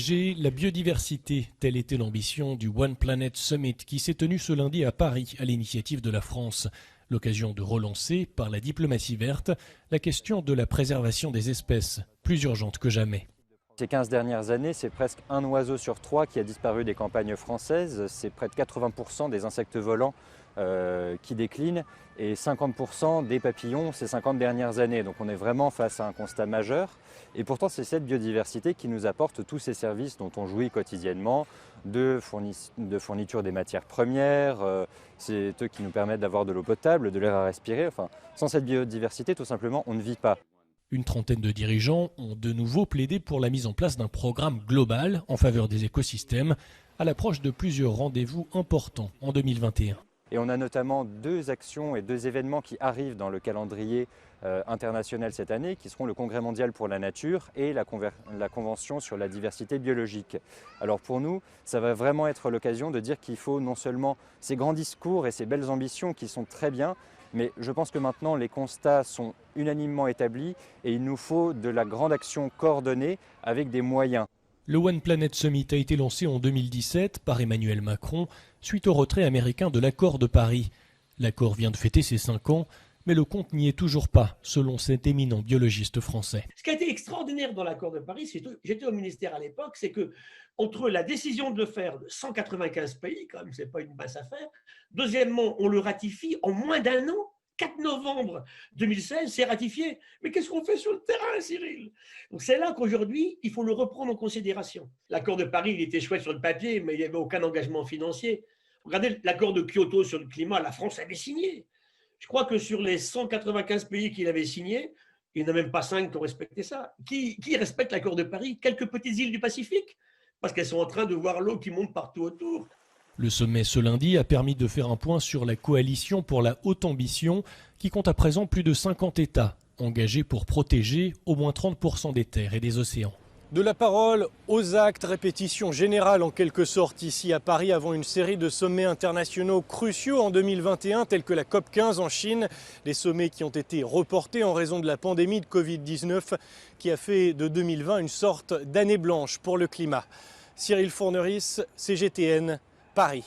Protéger la biodiversité, telle était l'ambition du One Planet Summit qui s'est tenu ce lundi à Paris à l'initiative de la France. L'occasion de relancer, par la diplomatie verte, la question de la préservation des espèces, plus urgente que jamais. Ces 15 dernières années, c'est presque un oiseau sur 3 qui a disparu des campagnes françaises. C'est près de 80% des insectes volants qui déclinent et 50% des papillons ces 50 dernières années. Donc on est vraiment face à un constat majeur. Et pourtant, c'est cette biodiversité qui nous apporte tous ces services dont on jouit quotidiennement, de fourniture des matières premières, c'est eux qui nous permettent d'avoir de l'eau potable, de l'air à respirer. Enfin, sans cette biodiversité, tout simplement, on ne vit pas. Une trentaine de dirigeants ont de nouveau plaidé pour la mise en place d'un programme global en faveur des écosystèmes à l'approche de plusieurs rendez-vous importants en 2021. Et on a notamment 2 actions et 2 événements qui arrivent dans le calendrier international cette année, qui seront le Congrès mondial pour la nature et la Convention sur la diversité biologique. Alors pour nous, ça va vraiment être l'occasion de dire qu'il faut non seulement ces grands discours et ces belles ambitions qui sont très bien, mais je pense que maintenant les constats sont unanimement établis et il nous faut de la grande action coordonnée avec des moyens. Le One Planet Summit a été lancé en 2017 par Emmanuel Macron suite au retrait américain de l'accord de Paris. L'accord vient de fêter ses 5 ans, mais le compte n'y est toujours pas, selon cet éminent biologiste français. Ce qui a été extraordinaire dans l'accord de Paris, j'étais au ministère à l'époque, c'est que entre la décision de le faire de 195 pays, quand même, c'est pas une basse affaire. Deuxièmement, on le ratifie en moins d'un an. 4 novembre 2016, c'est ratifié. Mais qu'est-ce qu'on fait sur le terrain, Cyril? Donc c'est là qu'aujourd'hui, il faut le reprendre en considération. L'accord de Paris, il était chouette sur le papier, mais il n'y avait aucun engagement financier. Regardez l'accord de Kyoto sur le climat, la France avait signé. Je crois que sur les 195 pays qu'il avait signé, il n'y en a même pas 5 qui ont respecté ça. Qui respecte l'accord de Paris? Quelques petites îles du Pacifique, parce qu'elles sont en train de voir l'eau qui monte partout autour. Le sommet ce lundi a permis de faire un point sur la coalition pour la haute ambition qui compte à présent plus de 50 États engagés pour protéger au moins 30% des terres et des océans. De la parole aux actes, répétition générale en quelque sorte ici à Paris avant une série de sommets internationaux cruciaux en 2021 tels que la COP15 en Chine. Des sommets qui ont été reportés en raison de la pandémie de Covid-19 qui a fait de 2020 une sorte d'année blanche pour le climat. Cyril Fourneris, CGTN, Paris.